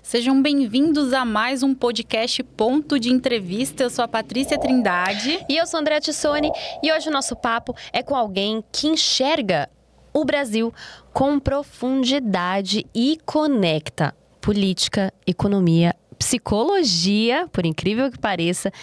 Sejam bem-vindos a mais um podcast Ponto de Entrevista. Eu sou a Patrícia Trindade. E eu sou a Andréa Tissoni. E hoje o nosso papo é com alguém que enxerga o Brasil com profundidade e conecta política, economia, psicologia, por incrível que pareça,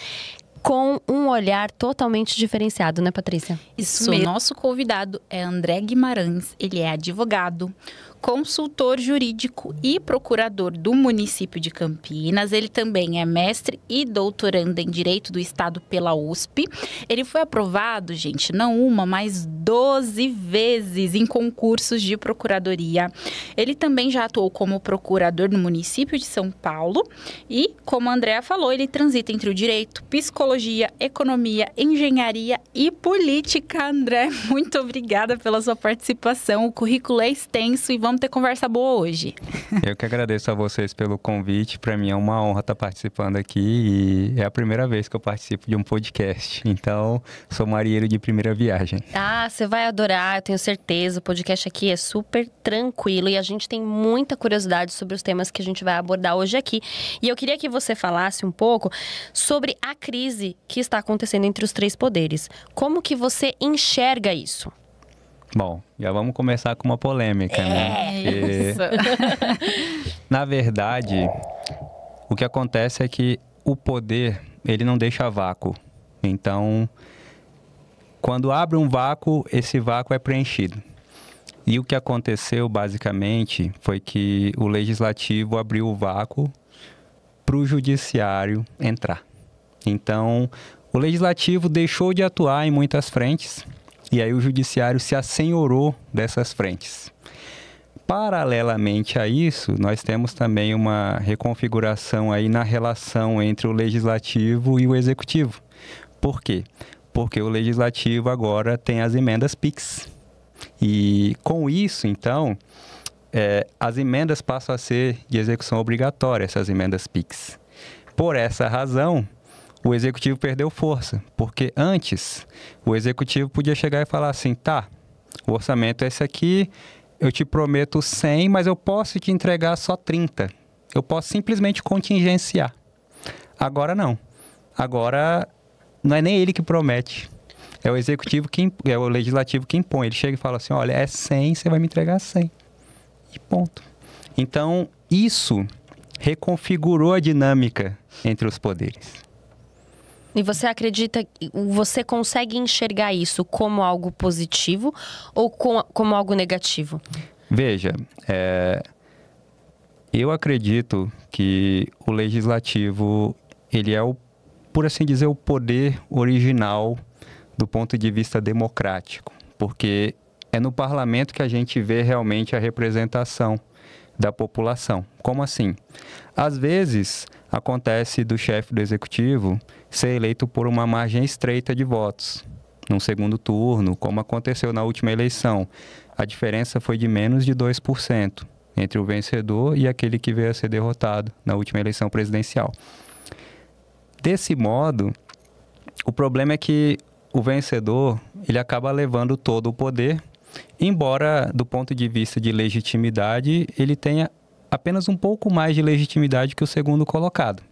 com um olhar totalmente diferenciado, né, Patrícia? Isso mesmo. Nosso convidado é André Guimarães. Ele é advogado, consultor jurídico e procurador do município de Campinas. Ele também é mestre e doutorando em Direito do Estado pela USP. Ele foi aprovado, gente, não uma, mas 12 vezes em concursos de procuradoria. Ele também já atuou como procurador no município de São Paulo e, como a Andréa falou, ele transita entre o direito, psicologia, economia, engenharia e política. André, muito obrigada pela sua participação. O currículo é extenso e vamos ter conversa boa hoje. Eu que agradeço a vocês pelo convite. Para mim é uma honra estar participando aqui e é a primeira vez que eu participo de um podcast. Então, sou marinheiro de primeira viagem. Ah, você vai adorar, eu tenho certeza. O podcast aqui é super tranquilo e a gente tem muita curiosidade sobre os temas que a gente vai abordar hoje aqui. E eu queria que você falasse um pouco sobre a crise que está acontecendo entre os três poderes. Como que você enxerga isso? Bom, já vamos começar com uma polêmica, né? Isso. Na verdade, o que acontece é que o poder, ele não deixa vácuo. Então, quando abre um vácuo, esse vácuo é preenchido. E o que aconteceu, basicamente, foi que o legislativo abriu o vácuo para o judiciário entrar. Então, o legislativo deixou de atuar em muitas frentes. E aí o judiciário se assenhorou dessas frentes. Paralelamente a isso, nós temos também uma reconfiguração aí na relação entre o legislativo e o executivo. Por quê? Porque o legislativo agora tem as emendas PIX. E com isso, então, as emendas passam a ser de execução obrigatória, essas emendas PIX. Por essa razão, o executivo perdeu força, porque antes o executivo podia chegar e falar assim, tá, o orçamento é esse aqui, eu te prometo 100, mas eu posso te entregar só 30. Eu posso simplesmente contingenciar. Agora não. Agora não é nem ele que promete. É o executivo é o legislativo que impõe. Ele chega e fala assim, olha, é 100, você vai me entregar 100. E ponto. Então, isso reconfigurou a dinâmica entre os poderes. E você acredita, você consegue enxergar isso como algo positivo ou como algo negativo? Veja, eu acredito que o legislativo, ele é por assim dizer, o poder original do ponto de vista democrático, porque é no parlamento que a gente vê realmente a representação da população. Como assim? Às vezes, acontece do chefe do executivo ser eleito por uma margem estreita de votos, num segundo turno, como aconteceu na última eleição. A diferença foi de menos de 2% entre o vencedor e aquele que veio a ser derrotado na última eleição presidencial. Desse modo, o problema é que o vencedor, ele acaba levando todo o poder, embora, do ponto de vista de legitimidade, ele tenha apenas um pouco mais de legitimidade que o segundo colocado.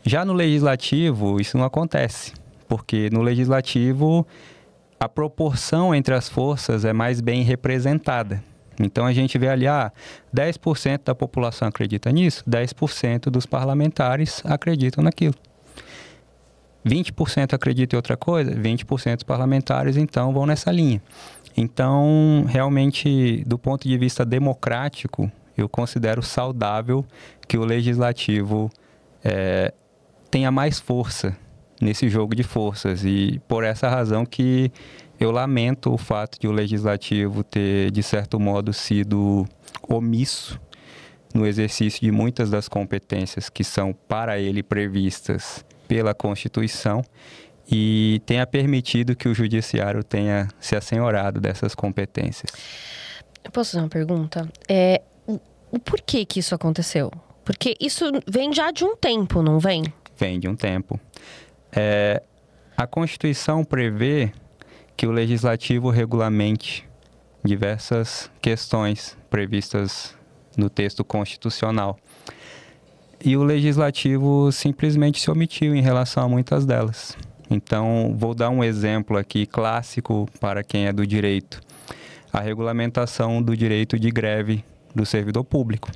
Já no legislativo, isso não acontece, porque no legislativo a proporção entre as forças é mais bem representada. Então a gente vê ali, 10% da população acredita nisso, 10% dos parlamentares acreditam naquilo. 20% acreditam em outra coisa, 20% dos parlamentares então vão nessa linha. Então, realmente, do ponto de vista democrático, eu considero saudável que o legislativo tenha mais força nesse jogo de forças. E por essa razão que eu lamento o fato de o legislativo ter, de certo modo, sido omisso no exercício de muitas das competências que são para ele previstas pela Constituição e tenha permitido que o judiciário tenha se assenhorado dessas competências. Eu posso fazer uma pergunta? o porquê que isso aconteceu? Porque isso vem já de um tempo, não vem? Vem de um tempo. A Constituição prevê que o Legislativo regulamente diversas questões previstas no texto constitucional. E o Legislativo simplesmente se omitiu em relação a muitas delas. Então, vou dar um exemplo aqui clássico para quem é do direito. A regulamentação do direito de greve do servidor público.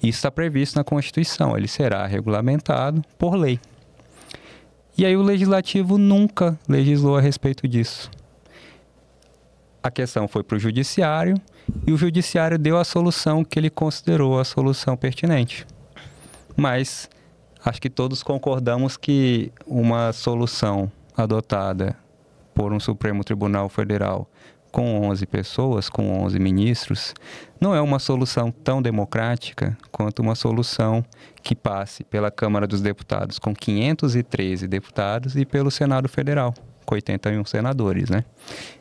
Isso está previsto na Constituição, ele será regulamentado por lei. E aí o Legislativo nunca legislou a respeito disso. A questão foi para o Judiciário e o Judiciário deu a solução que ele considerou a solução pertinente. Mas acho que todos concordamos que uma solução adotada por um Supremo Tribunal Federal com 11 pessoas, com 11 ministros, não é uma solução tão democrática quanto uma solução que passe pela Câmara dos Deputados com 513 deputados e pelo Senado Federal, com 81 senadores, né?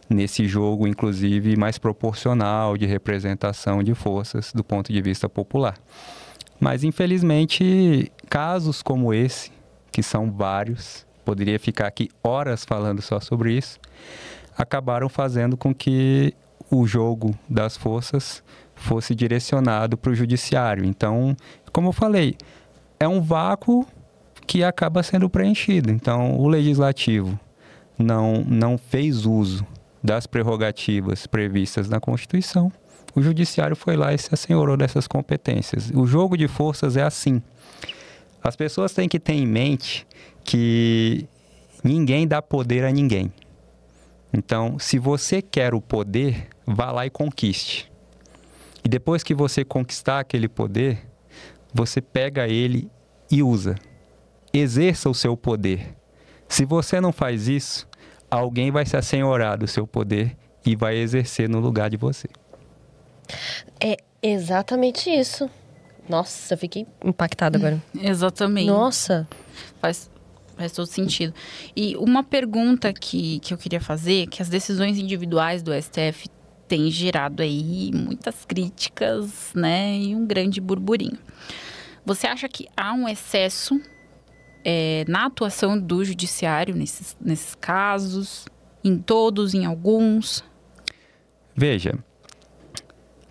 Nesse jogo, inclusive, mais proporcional de representação de forças do ponto de vista popular. Mas, infelizmente, casos como esse, que são vários, poderia ficar aqui horas falando só sobre isso, acabaram fazendo com que o jogo das forças fosse direcionado para o judiciário. Então, como eu falei, é um vácuo que acaba sendo preenchido. Então, o legislativo não fez uso das prerrogativas previstas na Constituição. O judiciário foi lá e se assenhorou dessas competências. O jogo de forças é assim. As pessoas têm que ter em mente que ninguém dá poder a ninguém. Então, se você quer o poder, vá lá e conquiste. E depois que você conquistar aquele poder, você pega ele e usa. Exerça o seu poder. Se você não faz isso, alguém vai se assenhorar do seu poder e vai exercer no lugar de você. É exatamente isso. Nossa, eu fiquei impactada agora. Exatamente. Nossa. Faz todo sentido. E uma pergunta que eu queria fazer, que as decisões individuais do STF têm gerado aí muitas críticas, né? E um grande burburinho. Você acha que há um excesso na atuação do judiciário nesses casos? Em todos, em alguns? Veja,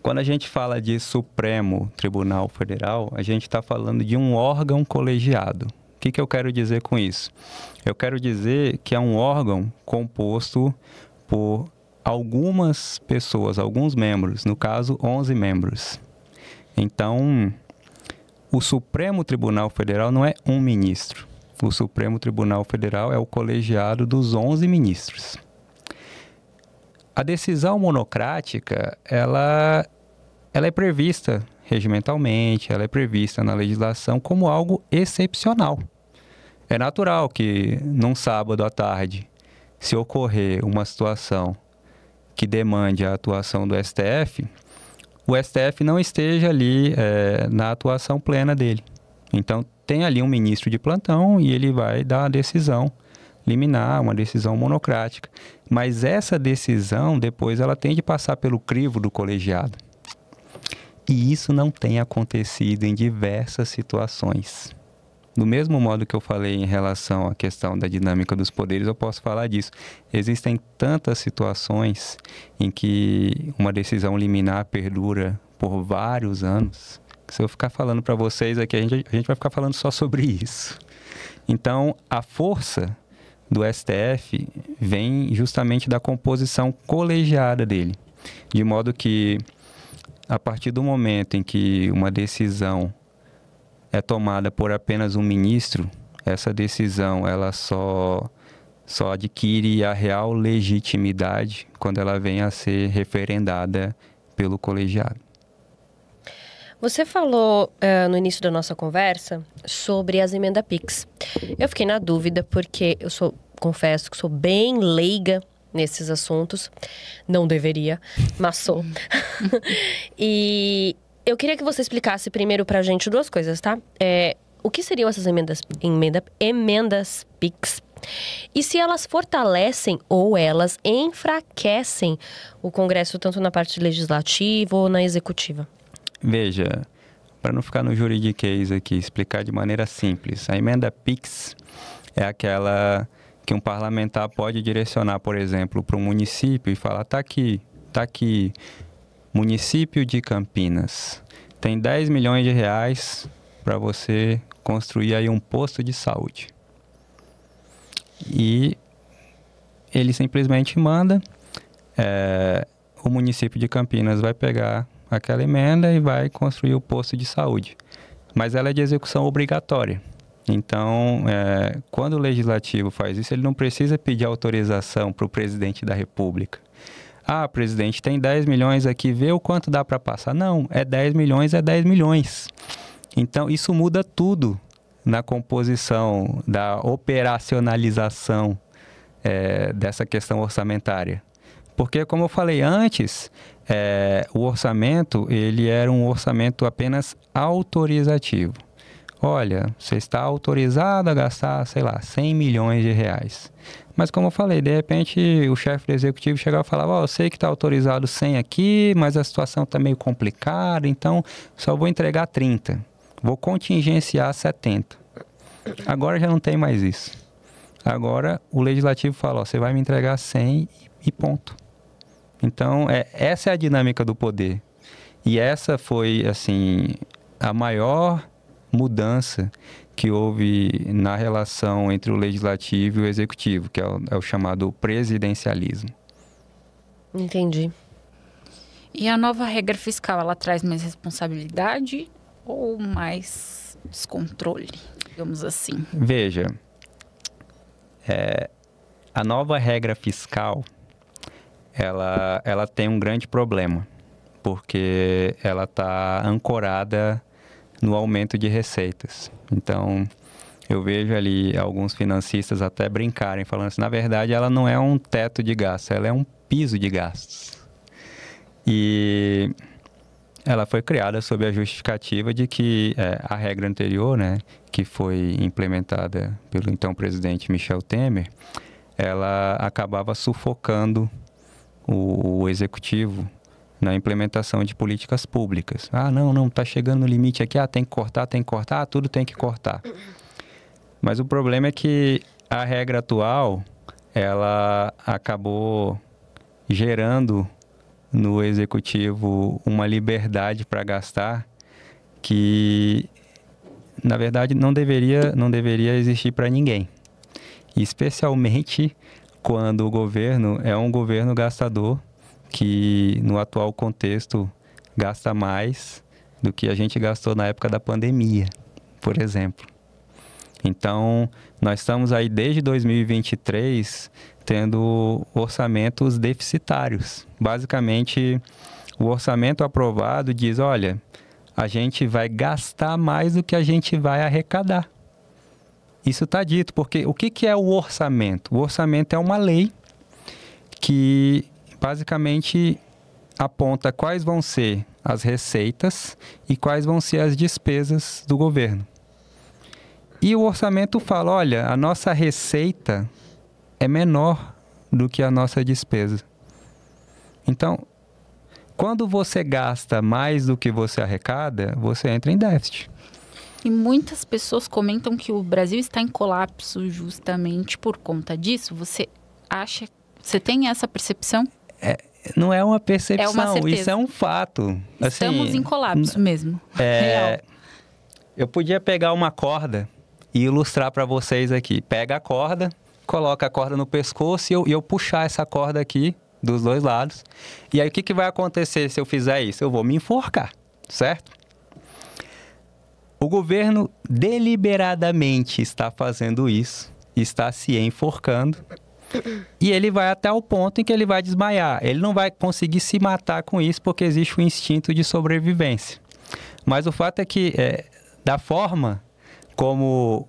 quando a gente fala de Supremo Tribunal Federal, a gente está falando de um órgão colegiado. O que eu quero dizer com isso? Eu quero dizer que é um órgão composto por algumas pessoas, alguns membros, no caso, 11 membros. Então, o Supremo Tribunal Federal não é um ministro. O Supremo Tribunal Federal é o colegiado dos 11 ministros. A decisão monocrática, ela é prevista regimentalmente, ela é prevista na legislação como algo excepcional. É natural que, num sábado à tarde, se ocorrer uma situação que demande a atuação do STF, o STF não esteja ali na atuação plena dele. Então, tem ali um ministro de plantão e ele vai dar a decisão liminar, uma decisão monocrática. Mas essa decisão, depois, ela tem de passar pelo crivo do colegiado. E isso não tem acontecido em diversas situações. Do mesmo modo que eu falei em relação à questão da dinâmica dos poderes, eu posso falar disso. Existem tantas situações em que uma decisão liminar perdura por vários anos, que se eu ficar falando para vocês aqui, a gente vai ficar falando só sobre isso. Então, a força do STF vem justamente da composição colegiada dele. De modo que, a partir do momento em que uma decisão é tomada por apenas um ministro, essa decisão ela só adquire a real legitimidade quando ela vem a ser referendada pelo colegiado. Você falou no início da nossa conversa sobre as emendas PIX. Eu fiquei na dúvida porque confesso que sou bem leiga nesses assuntos. Não deveria, mas sou. E eu queria que você explicasse primeiro pra gente duas coisas, tá? O que seriam essas emendas PIX? E se elas fortalecem ou elas enfraquecem o Congresso, tanto na parte legislativa ou na executiva? veja, para não ficar no juridiquês aqui, explicar de maneira simples, a emenda PIX é aquela que um parlamentar pode direcionar, por exemplo, para um município e falar, tá aqui, município de Campinas, tem 10 milhões de reais para você construir aí um posto de saúde. E ele simplesmente manda, o município de Campinas vai pegar aquela emenda e vai construir o posto de saúde. Mas ela é de execução obrigatória. Então, quando o legislativo faz isso, ele não precisa pedir autorização para o presidente da República. Ah, presidente, tem 10 milhões aqui, vê o quanto dá para passar. Não, é 10 milhões, é 10 milhões. Então, isso muda tudo na composição da operacionalização dessa questão orçamentária. Porque, como eu falei antes, o orçamento, ele era um orçamento apenas autorizativo. Olha, você está autorizado a gastar, sei lá, 100 milhões de reais. Mas como eu falei, de repente o chefe do executivo chegava e falava, eu sei que está autorizado 100 aqui, mas a situação está meio complicada, então só vou entregar 30. Vou contingenciar 70. Agora já não tem mais isso. Agora o legislativo fala, você vai me entregar 100 e ponto. Então, essa é a dinâmica do poder. E essa foi, assim, a maior mudança que houve na relação entre o legislativo e o executivo, que é o chamado presidencialismo. Entendi. E a nova regra fiscal, ela traz mais responsabilidade ou mais descontrole, digamos assim? Veja, a nova regra fiscal, ela tem um grande problema, porque ela está ancorada no aumento de receitas. Então, eu vejo ali alguns financistas até brincarem, falando assim, na verdade, ela não é um teto de gastos, ela é um piso de gastos. E ela foi criada sob a justificativa de que a regra anterior, né, que foi implementada pelo então presidente Michel Temer, ela acabava sufocando o executivo na implementação de políticas públicas. Ah, não, está chegando no limite aqui, tem que cortar, tudo tem que cortar. Mas o problema é que a regra atual, ela acabou gerando no executivo uma liberdade para gastar que, na verdade, não deveria existir para ninguém. Especialmente quando o governo é um governo gastador que, no atual contexto, gasta mais do que a gente gastou na época da pandemia, por exemplo. Então, nós estamos aí desde 2023 tendo orçamentos deficitários. Basicamente, o orçamento aprovado diz, olha, a gente vai gastar mais do que a gente vai arrecadar. Isso está dito, porque o que é o orçamento? O orçamento é uma lei que basicamente aponta quais vão ser as receitas e quais vão ser as despesas do governo. E o orçamento fala, olha, a nossa receita é menor do que a nossa despesa. Então, quando você gasta mais do que você arrecada, você entra em déficit. E muitas pessoas comentam que o Brasil está em colapso justamente por conta disso. Você tem essa percepção? Não é uma percepção, é uma certeza. Isso é um fato. Estamos assim, em colapso mesmo. Real. Eu podia pegar uma corda e ilustrar para vocês aqui. Pega a corda, coloca a corda no pescoço e eu puxar essa corda aqui dos dois lados. E aí o que vai acontecer se eu fizer isso? Eu vou me enforcar, certo? O governo deliberadamente está fazendo isso, está se enforcando. E ele vai até o ponto em que ele vai desmaiar. Ele não vai conseguir se matar com isso porque existe o instinto de sobrevivência. Mas o fato é que, da forma como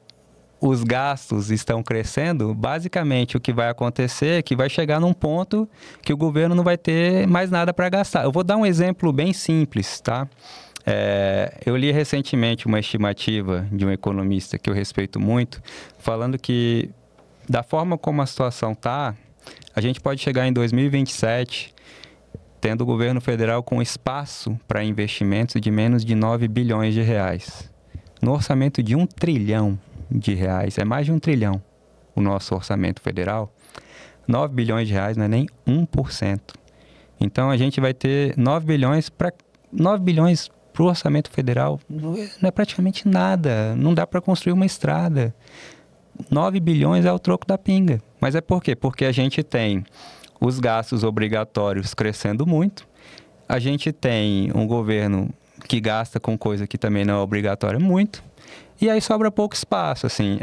os gastos estão crescendo, basicamente o que vai acontecer é que vai chegar num ponto que o governo não vai ter mais nada para gastar. Eu vou dar um exemplo bem simples, tá? Eu li recentemente uma estimativa de um economista que eu respeito muito, falando que, da forma como a situação está, a gente pode chegar em 2027 tendo o governo federal com espaço para investimentos de menos de 9 bilhões de reais. No orçamento de 1 trilhão de reais, é mais de 1 trilhão o nosso orçamento federal, 9 bilhões de reais não é nem 1%. Então, a gente vai ter 9 bilhões para o orçamento federal, não é praticamente nada, não dá para construir uma estrada. 9 bilhões é o troco da pinga. Mas é por quê? Porque a gente tem os gastos obrigatórios crescendo muito, a gente tem um governo que gasta com coisa que também não é obrigatória muito, e aí sobra pouco espaço, assim.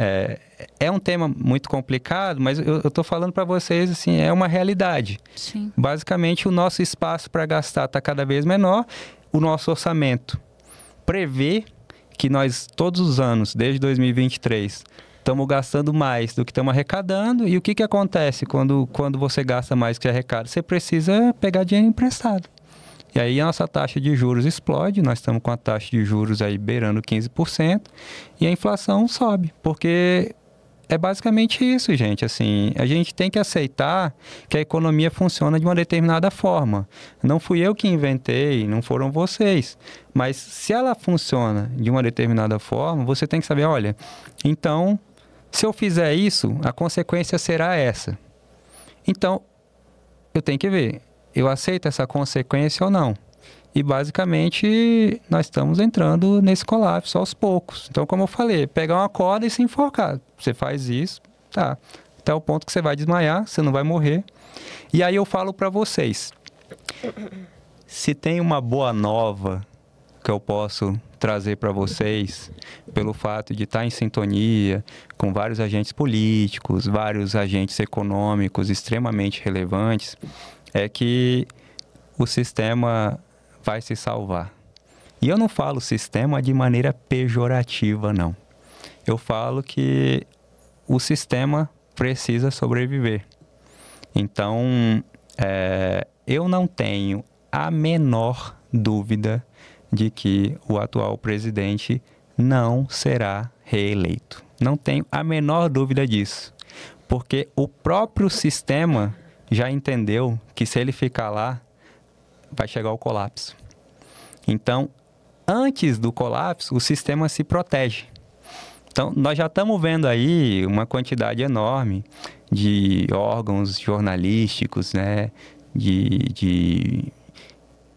É um tema muito complicado, mas eu estou falando para vocês, assim, é uma realidade. Sim. Basicamente, o nosso espaço para gastar está cada vez menor, o nosso orçamento prevê que nós, todos os anos, desde 2023, estamos gastando mais do que estamos arrecadando. E o que acontece quando você gasta mais do que arrecada? Você precisa pegar dinheiro emprestado. E aí a nossa taxa de juros explode, nós estamos com a taxa de juros aí beirando 15%, e a inflação sobe, porque é basicamente isso, gente. Assim, a gente tem que aceitar que a economia funciona de uma determinada forma. Não fui eu que inventei, não foram vocês. Mas se ela funciona de uma determinada forma, você tem que saber, olha, então, se eu fizer isso, a consequência será essa. Então, eu tenho que ver, eu aceito essa consequência ou não. E, basicamente, nós estamos entrando nesse colapso aos poucos. Então, como eu falei, pegar uma corda e se enforcar. Você faz isso, tá. Até o ponto que você vai desmaiar, você não vai morrer. E aí eu falo para vocês, se tem uma boa nova que eu posso trazer para vocês, pelo fato de estar em sintonia com vários agentes políticos, vários agentes econômicos extremamente relevantes, é que o sistema vai se salvar. E eu não falo sistema de maneira pejorativa, não. Eu falo que o sistema precisa sobreviver. Então, eu não tenho a menor dúvida de que o atual presidente não será reeleito. Não tenho a menor dúvida disso. Porque o próprio sistema já entendeu que se ele ficar lá, vai chegar ao colapso. Então, antes do colapso, o sistema se protege. Então, nós já estamos vendo aí uma quantidade enorme de órgãos jornalísticos, né? De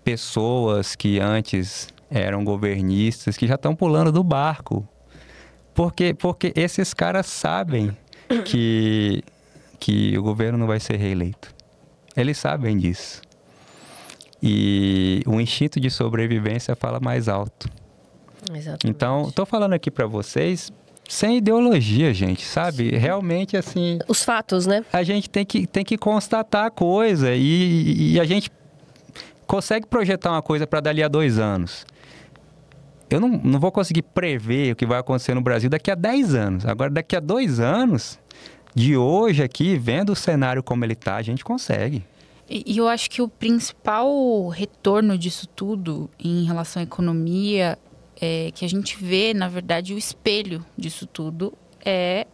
pessoas que antes eram governistas, que já estão pulando do barco. Porque esses caras sabem que o governo não vai ser reeleito. Eles sabem disso. E o instinto de sobrevivência fala mais alto. Exatamente. Então, estou falando aqui para vocês sem ideologia, gente, sabe? Sim. Realmente, assim... Os fatos, né? A gente tem que constatar a coisa e a gente consegue projetar uma coisa para dali a 2 anos. Eu não vou conseguir prever o que vai acontecer no Brasil daqui a 10 anos. Agora, daqui a 2 anos, de hoje aqui, vendo o cenário como ele está, a gente consegue. E eu acho que o principal retorno disso tudo em relação à economia é que a gente vê, na verdade, o espelho disso tudo é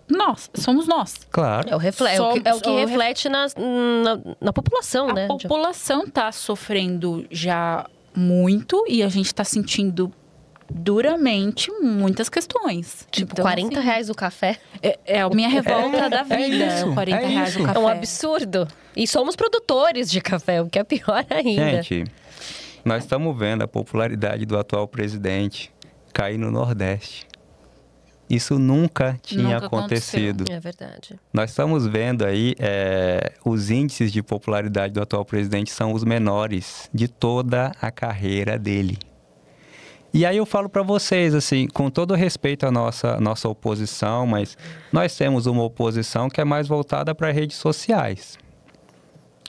nós, somos nós. Claro. É o que reflete na população, né? A população está sofrendo já muito e a gente está sentindo duramente muitas questões. Tipo, então, R$40 reais o café. É a minha revolta da vida, isso, R$40 reais o café. É um absurdo. E somos produtores de café, o que é pior ainda. Gente, nós estamos vendo a popularidade do atual presidente cair no Nordeste. Isso nunca tinha acontecido. É verdade. Nós estamos vendo aí, os índices de popularidade do atual presidente são os menores de toda a carreira dele. E aí eu falo para vocês, assim, com todo respeito à nossa oposição, mas nós temos uma oposição que é mais voltada para redes sociais.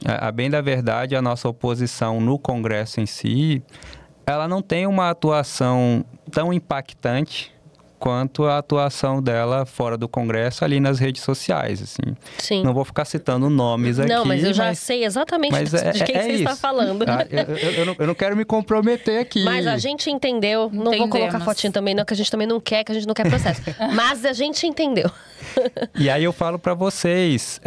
A bem da verdade, a nossa oposição no Congresso em si, ela não tem uma atuação tão impactante quanto a atuação dela fora do Congresso, ali nas redes sociais, assim. Sim. Não vou ficar citando nomes aqui. Não, mas eu já sei exatamente de quem você está falando. Eu não quero me comprometer aqui. Mas a gente entendeu. Não vou colocar fotinho também, não, que a gente também não quer, que a gente não quer processo. Mas a gente entendeu. E aí eu falo para vocês,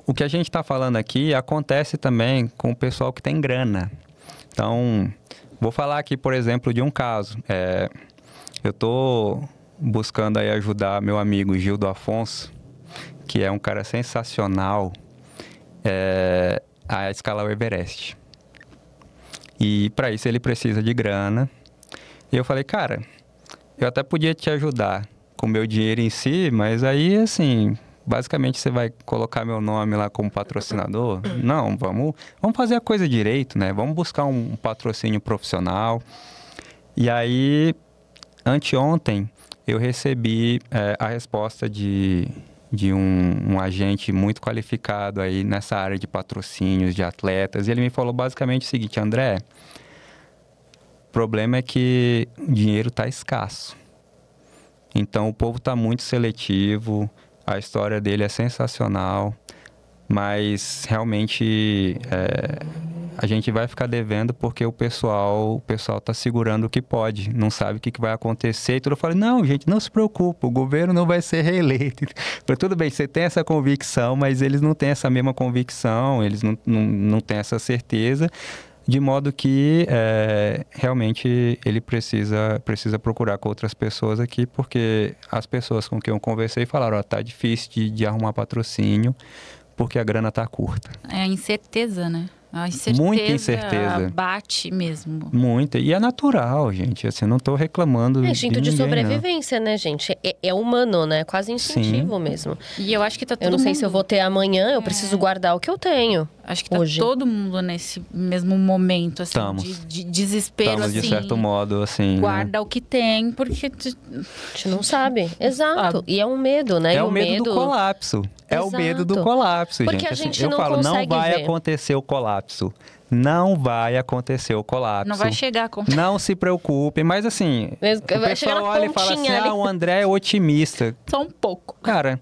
o que a gente está falando aqui acontece também com o pessoal que tem grana. Então, vou falar aqui, por exemplo, de um caso. Eu estou buscando aí ajudar meu amigo Gildo Afonso, que é um cara sensacional, a escalar o Everest. E para isso ele precisa de grana. E eu falei, cara, eu até podia te ajudar com o meu dinheiro em si, mas aí, assim, basicamente você vai colocar meu nome lá como patrocinador? Não, vamos fazer a coisa direito, né? Vamos buscar um patrocínio profissional. E aí, anteontem, eu recebi a resposta de um agente muito qualificado aí nessa área de patrocínios de atletas. E ele me falou basicamente o seguinte: André, o problema é que o dinheiro está escasso. Então, o povo está muito seletivo, a história dele é sensacional, mas realmente a gente vai ficar devendo porque o pessoal está segurando o que pode, não sabe o que vai acontecer. E tudo. Eu falei, não, gente, não se preocupe, o governo não vai ser reeleito. Falei, tudo bem, você tem essa convicção, mas eles não têm essa mesma convicção, eles não têm essa certeza, de modo que realmente ele precisa procurar com outras pessoas aqui, porque as pessoas com quem eu conversei falaram, tá difícil de arrumar patrocínio, porque a grana tá curta. É a incerteza, né? A incerteza, muita incerteza. Bate mesmo. Muita. E é natural, gente. Assim, não tô reclamando É instinto de ninguém, sobrevivência, né, gente? É humano, né? Quase instintivo mesmo. E eu acho que tá todo mundo... Eu não sei se eu vou ter amanhã, eu preciso guardar o que eu tenho. Acho que tá hoje. Todo mundo nesse mesmo momento, assim, de desespero, Estamos, assim. de certo modo, assim... Guarda o que tem, porque... A gente não sabe. Exato. E é um medo, né? É e o medo do colapso. É o medo do colapso, gente. Porque a gente assim, não eu falo, não consegue vai ver. acontecer o colapso. Não vai acontecer o colapso. Não vai chegar com... Não se preocupem. Mas assim, Mas o vai chegar pessoal na olha e fala assim, pontinha ali. o André é otimista. Só um pouco. Cara,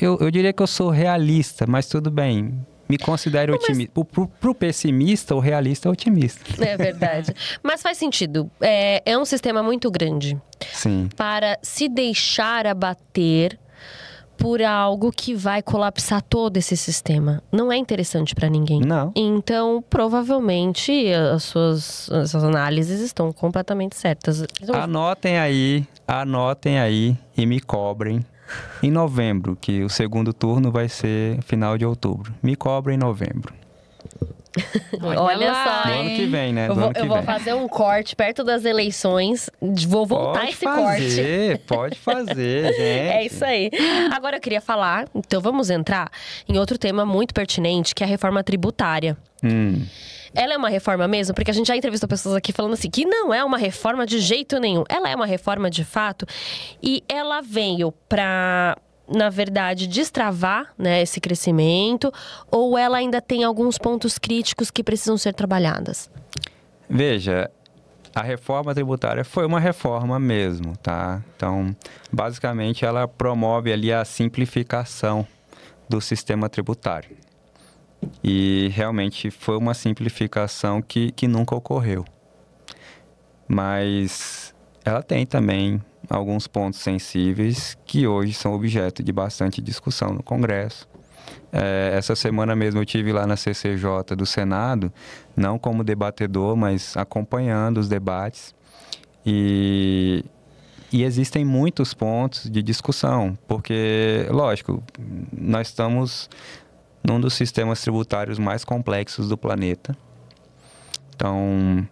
eu diria que eu sou realista, mas tudo bem. Me considero otimista. Pro pessimista, o realista é otimista. É verdade. Mas faz sentido. É um sistema muito grande. Sim. Para se deixar abater por algo que vai colapsar todo esse sistema. Não é interessante para ninguém. Não. Então, provavelmente, as suas análises estão completamente certas. Anotem aí e me cobrem em novembro, que o segundo turno vai ser final de outubro. Me cobrem em novembro. Olha lá, só, Do ano que vem, né? Eu vou fazer um corte perto das eleições. Vou voltar pode esse fazer, corte. Pode fazer, gente. É isso aí. Agora eu queria falar, então vamos entrar em outro tema muito pertinente, que é a reforma tributária. Ela é uma reforma mesmo? Porque a gente já entrevistou pessoas aqui falando assim, que não é uma reforma de jeito nenhum. Ela é uma reforma de fato e ela veio para, na verdade, destravar, né, esse crescimento, ou ela ainda tem alguns pontos críticos que precisam ser trabalhadas? Veja, a reforma tributária foi uma reforma mesmo, tá? Então, basicamente, ela promove ali a simplificação do sistema tributário. E realmente foi uma simplificação que nunca ocorreu. Mas ela tem também alguns pontos sensíveis que hoje são objeto de bastante discussão no Congresso. Essa semana mesmo eu estive lá na CCJ do Senado, não como debatedor, mas acompanhando os debates. E existem muitos pontos de discussão, porque, lógico, nós estamos num dos sistemas tributários mais complexos do planeta. Então,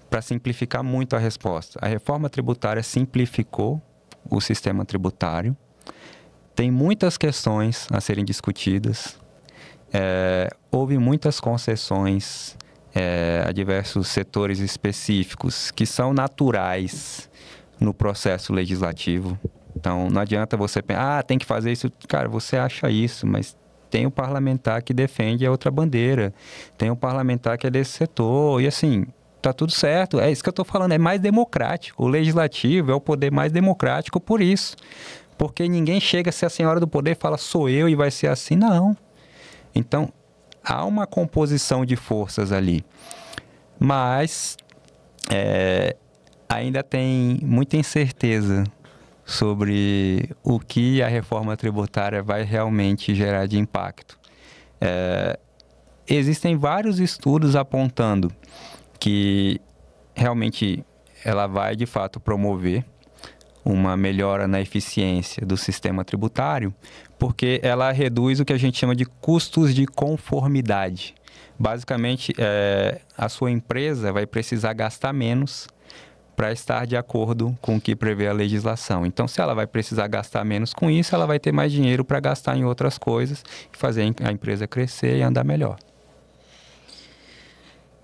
para simplificar muito a resposta, a reforma tributária simplificou o sistema tributário. Tem muitas questões a serem discutidas. Houve muitas concessões a diversos setores específicos que são naturais no processo legislativo. Então, não adianta você pensar, tem que fazer isso. Cara, você acha isso, mas tem o parlamentar que defende a outra bandeira. Tem o parlamentar que é desse setor. E assim, tá tudo certo. É isso que eu tô falando, é mais democrático. O legislativo é o poder mais democrático por isso. Porque ninguém chega a ser a senhora do poder e fala, sou eu e vai ser assim. Não. Então, há uma composição de forças ali. Mas ainda tem muita incerteza sobre o que a reforma tributária vai realmente gerar de impacto. Existem vários estudos apontando que realmente ela vai, de fato, promover uma melhora na eficiência do sistema tributário, porque ela reduz o que a gente chama de custos de conformidade. Basicamente, a sua empresa vai precisar gastar menos para estar de acordo com o que prevê a legislação. Então, se ela vai precisar gastar menos com isso, ela vai ter mais dinheiro para gastar em outras coisas e fazer a empresa crescer e andar melhor.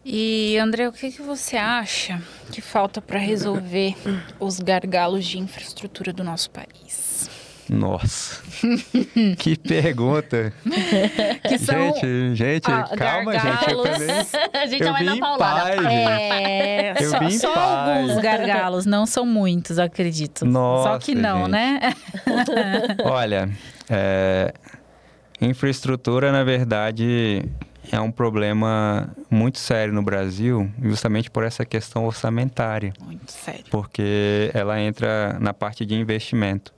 E, André, o que você acha que falta para resolver os gargalos de infraestrutura do nosso país? Nossa, que pergunta. Que são gente, calma, gargalos. gente. A gente já vai na paulada. Eu vim em só paz. alguns gargalos, não são muitos, acredito. Nossa, só que não, gente. né? Olha, infraestrutura, na verdade, é um problema muito sério no Brasil, justamente por essa questão orçamentária. Muito sério. Porque ela entra na parte de investimento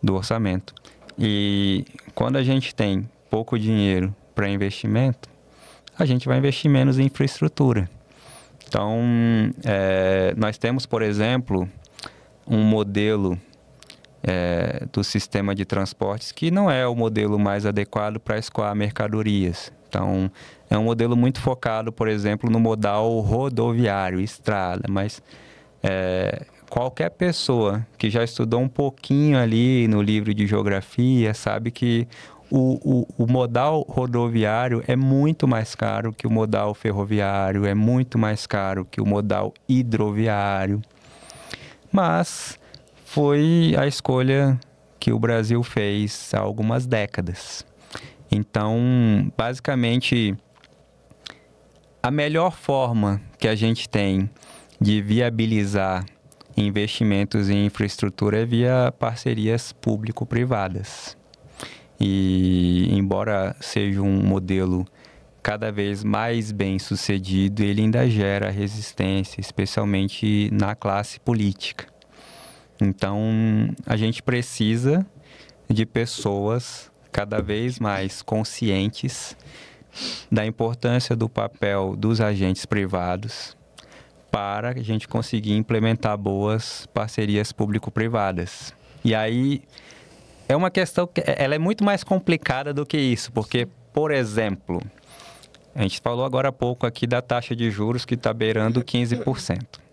do orçamento. E quando a gente tem pouco dinheiro para investimento, a gente vai investir menos em infraestrutura. Então, nós temos, por exemplo, um modelo do sistema de transportes que não é o modelo mais adequado para escoar mercadorias. Então, é um modelo muito focado, por exemplo, no modal rodoviário, estrada, mas qualquer pessoa que já estudou um pouquinho ali no livro de geografia sabe que o modal rodoviário é muito mais caro que o modal ferroviário, é muito mais caro que o modal hidroviário. Mas foi a escolha que o Brasil fez há algumas décadas. Então, basicamente, a melhor forma que a gente tem de viabilizar investimentos em infraestrutura é via parcerias público-privadas. E, embora seja um modelo cada vez mais bem sucedido, ele ainda gera resistência, especialmente na classe política. Então, a gente precisa de pessoas cada vez mais conscientes da importância do papel dos agentes privados para a gente conseguir implementar boas parcerias público-privadas. E aí, é uma questão que ela é muito mais complicada do que isso, porque, por exemplo, a gente falou agora há pouco aqui da taxa de juros que está beirando 15%.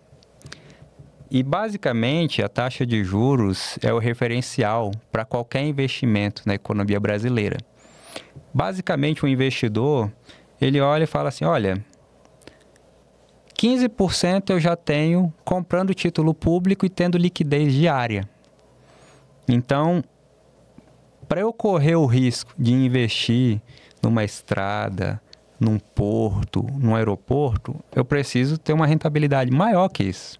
E, basicamente, a taxa de juros é o referencial para qualquer investimento na economia brasileira. Basicamente, o investidor, ele olha e fala assim, olha, 15% eu já tenho comprando título público e tendo liquidez diária. Então, para eu correr o risco de investir numa estrada, num porto, num aeroporto, eu preciso ter uma rentabilidade maior que isso.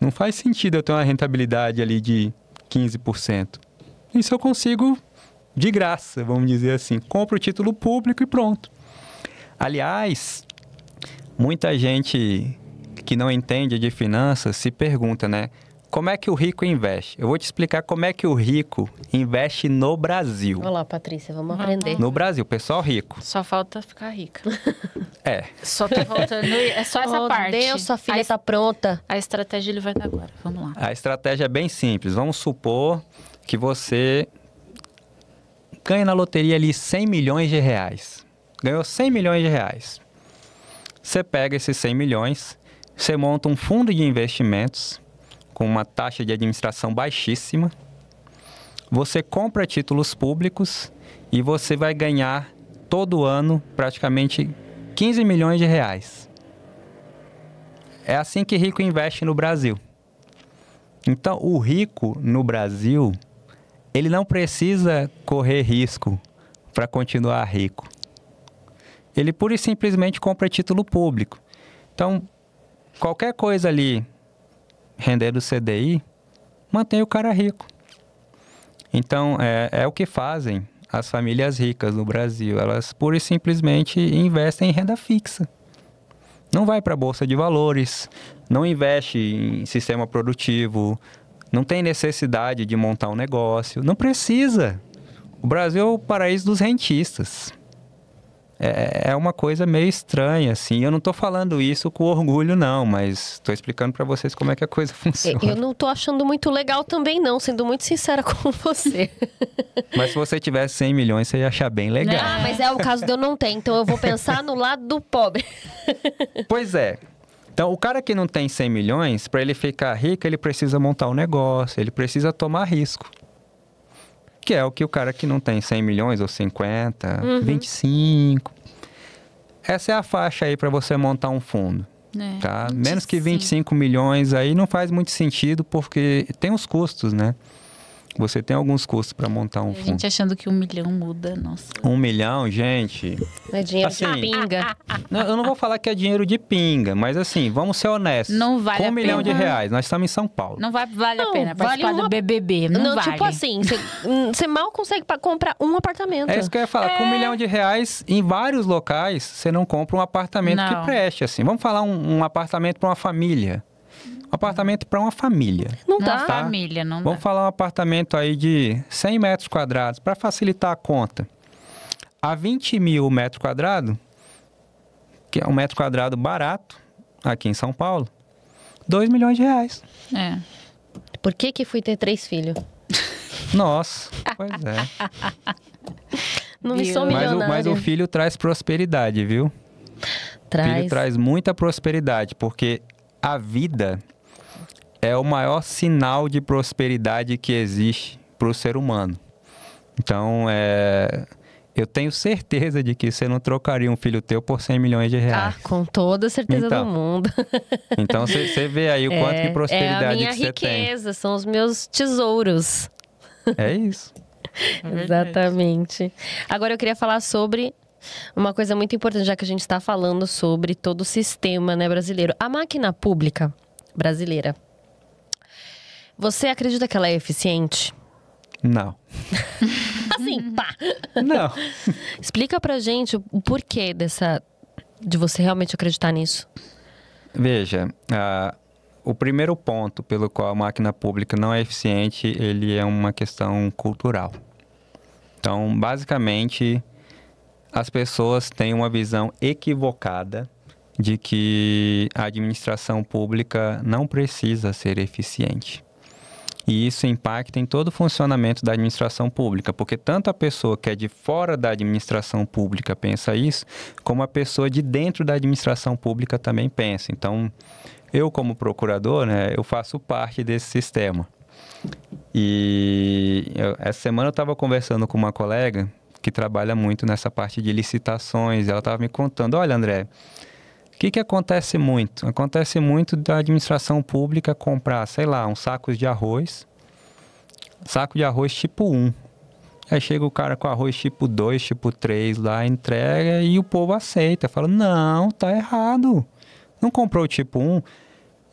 Não faz sentido eu ter uma rentabilidade ali de 15%. Isso eu consigo de graça, vamos dizer assim. Compro o título público e pronto. Aliás, muita gente que não entende de finanças se pergunta, né? Como é que o rico investe? Eu vou te explicar como é que o rico investe no Brasil. Olá, Patrícia, vamos aprender. No Brasil, pessoal rico. Só falta ficar rica. É. Só tá faltando... É só essa parte. Deus, sua filha está pronta. A estratégia ele vai dar agora. Vamos lá. A estratégia é bem simples. Vamos supor que você ganha na loteria ali 100 milhões de reais. Ganhou 100 milhões de reais. Você pega esses 100 milhões, você monta um fundo de investimentos com uma taxa de administração baixíssima. Você compra títulos públicos e você vai ganhar todo ano praticamente 15 milhões de reais. É assim que rico investe no Brasil. Então, o rico no Brasil, ele não precisa correr risco para continuar rico. Ele pura e simplesmente compra título público. Então, qualquer coisa ali rendendo CDI, mantém o cara rico. Então, é o que fazem as famílias ricas no Brasil. Elas pura e simplesmente investem em renda fixa. Não vai para a Bolsa de Valores, não investe em sistema produtivo, não tem necessidade de montar um negócio, não precisa. O Brasil é o paraíso dos rentistas. é uma coisa meio estranha, assim. Eu não tô falando isso com orgulho, não, mas tô explicando para vocês como é que a coisa funciona. Eu não tô achando muito legal também, não, sendo muito sincera com você. Mas se você tivesse 100 milhões, você ia achar bem legal. Ah, mas é o caso de eu não ter, então eu vou pensar no lado do pobre. Pois é. Então, o cara que não tem 100 milhões, para ele ficar rico, ele precisa montar um negócio, ele precisa tomar risco. Que é o que o cara que não tem 100 milhões ou 50, 25. Essa é a faixa aí para você montar um fundo. Tá? Menos que 25 milhões aí não faz muito sentido, porque tem os custos, né? Você tem alguns custos para montar um fundo. A gente achando que 1 milhão muda, nossa. 1 milhão, gente... É dinheiro assim, de pinga. Eu não vou falar que é dinheiro de pinga, mas assim, vamos ser honestos. Não vale Com a 1 milhão pena. de reais, nós estamos em São Paulo. Não vale a Não, pena vale participar uma- do BBB, não vale. Tipo assim, você mal consegue comprar um apartamento. É isso que eu ia falar. Com 1 milhão de reais, em vários locais, você não compra um apartamento Não. que preste, assim. Vamos falar um apartamento para uma família. Um apartamento para uma família. Não Uma dá. família, não Vamos dá. falar um apartamento aí de 100 metros quadrados, para facilitar a conta. A 20 mil metro quadrado, que é um metro quadrado barato, aqui em São Paulo, 2 milhões de reais. É. Por que fui ter 3 filhos? Nossa, pois é. Não me Viu? sou milionária. Mas o filho traz prosperidade, viu? O filho traz muita prosperidade, porque a vida é o maior sinal de prosperidade que existe para o ser humano. Então, eu tenho certeza de que você não trocaria um filho teu por 100 milhões de Ah, reais. com toda a certeza Então, do mundo. Então, você vê aí o quanto de É prosperidade a minha que você tem. riqueza, são os meus tesouros. É isso. Exatamente. Agora eu queria falar sobre uma coisa muito importante, já que a gente está falando sobre todo o sistema, né, brasileiro. A máquina pública brasileira, você acredita que ela é eficiente? Não. Assim, pá! Não. Explica pra gente o porquê de você realmente acreditar nisso. Veja, o primeiro ponto pelo qual a máquina pública não é eficiente, ele é uma questão cultural. Então, basicamente, as pessoas têm uma visão equivocada de que a administração pública não precisa ser eficiente. E isso impacta em todo o funcionamento da administração pública, porque tanto a pessoa que é de fora da administração pública pensa isso, como a pessoa de dentro da administração pública também pensa. Então, eu como procurador, né, eu faço parte desse sistema. E essa semana eu estava conversando com uma colega que trabalha muito nessa parte de licitações. Ela estava me contando, olha, André, o que acontece muito? Acontece muito da administração pública comprar, sei lá, uns sacos de arroz, saco de arroz tipo 1. Aí chega o cara com arroz tipo 2, tipo 3 lá, entrega e o povo aceita. Fala, não, tá errado. Não comprou o tipo 1.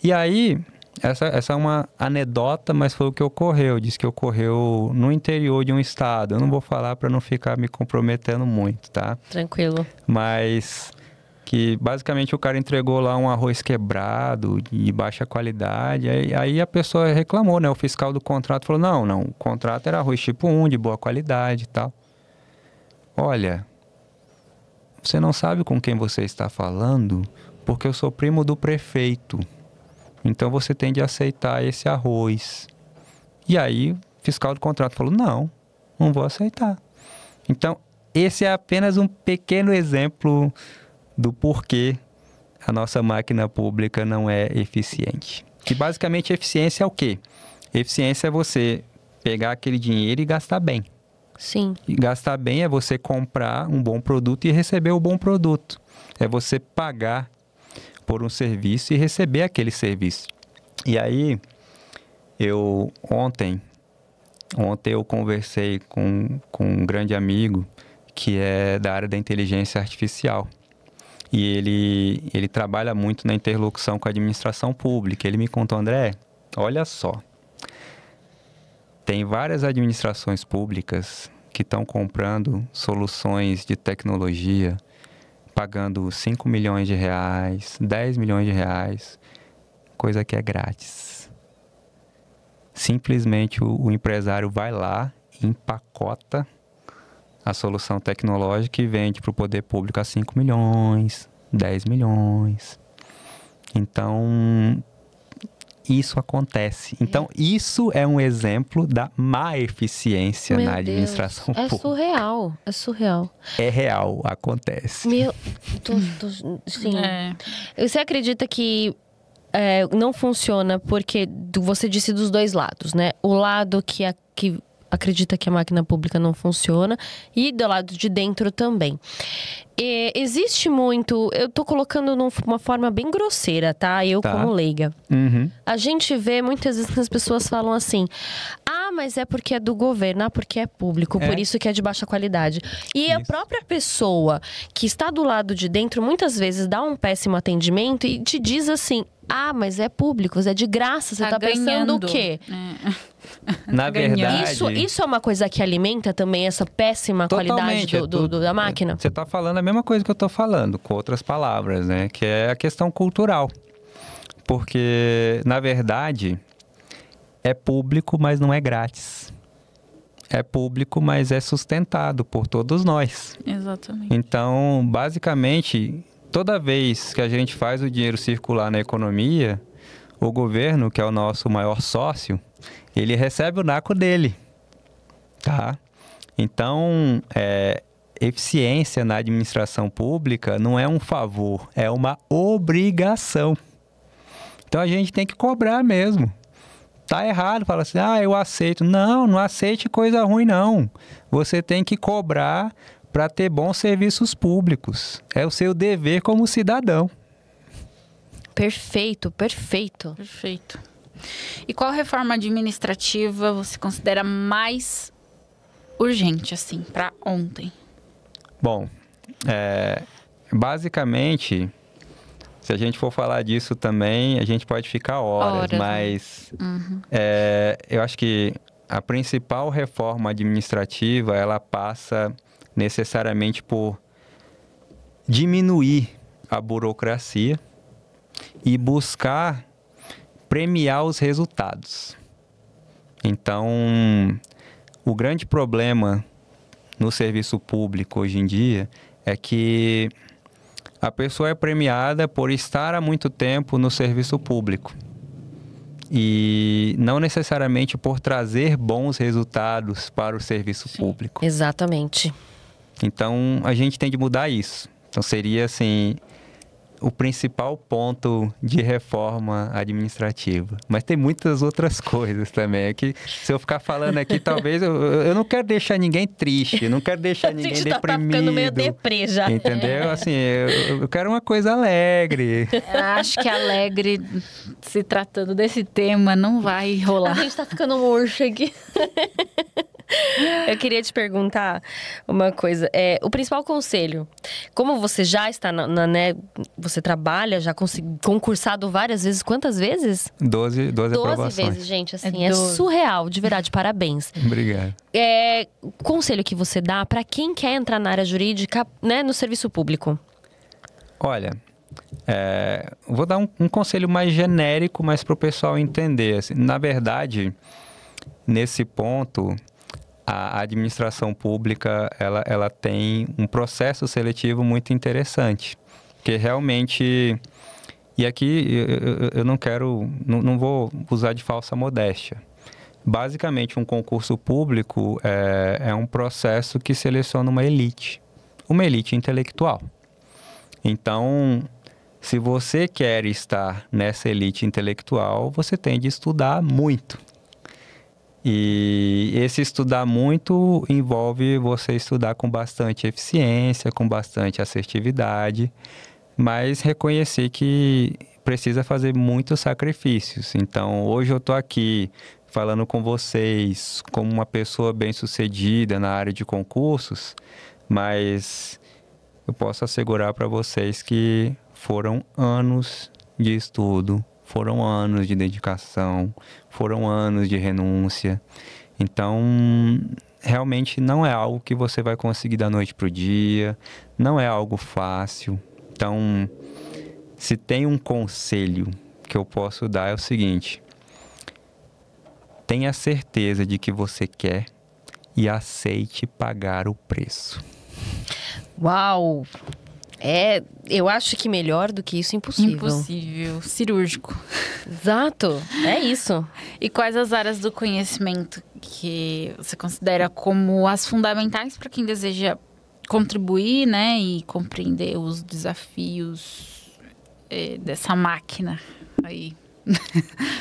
E aí, essa é uma anedota, mas foi o que ocorreu. Diz que ocorreu no interior de um estado. Eu não vou falar para não ficar me comprometendo muito, tá? Tranquilo. Mas que basicamente o cara entregou lá um arroz quebrado, de baixa qualidade. Aí a pessoa reclamou, né? O fiscal do contrato falou, não, o contrato era arroz tipo 1, de boa qualidade e tal. Olha, você não sabe com quem você está falando, porque eu sou primo do prefeito. Então você tem de aceitar esse arroz. E aí o fiscal do contrato falou, não vou aceitar. Então, esse é apenas um pequeno exemplo do porquê a nossa máquina pública não é eficiente. Que basicamente eficiência é o quê? Eficiência é você pegar aquele dinheiro e gastar bem. Sim. E gastar bem é você comprar um bom produto e receber o bom produto. É você pagar por um serviço e receber aquele serviço. E aí, ontem eu conversei com um grande amigo que é da área da inteligência artificial. E ele trabalha muito na interlocução com a administração pública. Ele me contou, André, olha só, tem várias administrações públicas que estão comprando soluções de tecnologia, pagando 5 milhões de reais, 10 milhões de reais, coisa que é grátis. Simplesmente o empresário vai lá, empacota a solução tecnológica e vende para o poder público a 5 milhões, 10 milhões. Então, isso acontece. Então, isso é um exemplo da má eficiência na administração pública. Surreal, é surreal. É real, acontece. Sim. Você acredita que não funciona porque você disse dos dois lados, né? O lado que acredita que a máquina pública não funciona e do lado de dentro também. Existe muito... Eu tô colocando numa forma bem grosseira, tá? Como leiga. Uhum. A gente vê muitas vezes que as pessoas falam assim: ah, mas é porque é do governo, porque é público, por isso que é de baixa qualidade. E a própria pessoa que está do lado de dentro, muitas vezes dá um péssimo atendimento e te diz assim: ah, mas é público, é de graça, você tá pensando o quê? Na verdade... Isso é uma coisa que alimenta também essa péssima qualidade da máquina? Você está falando a mesma coisa que eu estou falando, com outras palavras, né? Que é a questão cultural. Porque, na verdade, é público, mas não é grátis. É público, mas é sustentado por todos nós. Exatamente. Então, basicamente, toda vez que a gente faz o dinheiro circular na economia, o governo, que é o nosso maior sócio, ele recebe o naco dele, tá? Então, eficiência na administração pública não é um favor, é uma obrigação. Então, a gente tem que cobrar mesmo. Tá errado, fala assim, eu aceito. Não aceite coisa ruim, não. Você tem que cobrar para ter bons serviços públicos. É o seu dever como cidadão. Perfeito. E qual reforma administrativa você considera mais urgente, assim, para ontem? Bom, basicamente, se a gente for falar disso também, a gente pode ficar horas, mas eu acho que a principal reforma administrativa, ela passa necessariamente por diminuir a burocracia e buscar premiar os resultados. Então, o grande problema no serviço público hoje em dia é que a pessoa é premiada por estar há muito tempo no serviço público e não necessariamente por trazer bons resultados para o serviço público. Exatamente. Então, a gente tem de mudar isso. Então, seria assim... o principal ponto de reforma administrativa. Mas tem muitas outras coisas também. É que se eu ficar falando aqui, talvez... Eu não quero deixar ninguém triste, eu não quero deixar ninguém deprimido. A gente tá ficando meio deprê já. Entendeu? Assim, eu quero uma coisa alegre. Acho que alegre, se tratando desse tema, não vai rolar. A gente tá ficando murcho aqui. Eu queria te perguntar uma coisa. O principal conselho, como você já está né, você trabalha, já concursado várias vezes. Quantas vezes? 12 aprovações. 12 vezes, gente. Assim, é surreal, de verdade. Parabéns. Obrigado. Conselho que você dá para quem quer entrar na área jurídica, né, no serviço público? Olha, vou dar um conselho mais genérico, mas para o pessoal entender. Assim, na verdade, nesse ponto... a administração pública, ela tem um processo seletivo muito interessante. Porque realmente... E aqui eu não vou usar de falsa modéstia. Basicamente, um concurso público é um processo que seleciona uma elite intelectual. Então, se você quer estar nessa elite intelectual, você tem de estudar muito. E esse estudar muito envolve você estudar com bastante eficiência, com bastante assertividade, mas reconhecer que precisa fazer muitos sacrifícios. Então, hoje eu estou aqui falando com vocês como uma pessoa bem-sucedida na área de concursos, mas eu posso assegurar para vocês que foram anos de estudo, foram anos de dedicação, foram anos de renúncia. Então, realmente não é algo que você vai conseguir da noite para o dia, não é algo fácil. Então, se tem um conselho que eu posso dar é o seguinte: tenha certeza de que você quer e aceite pagar o preço. Uau! Eu acho que melhor do que isso, impossível. Impossível. Cirúrgico. Exato, é isso. E quais as áreas do conhecimento que você considera como as fundamentais para quem deseja contribuir, né, e compreender os desafios dessa máquina aí?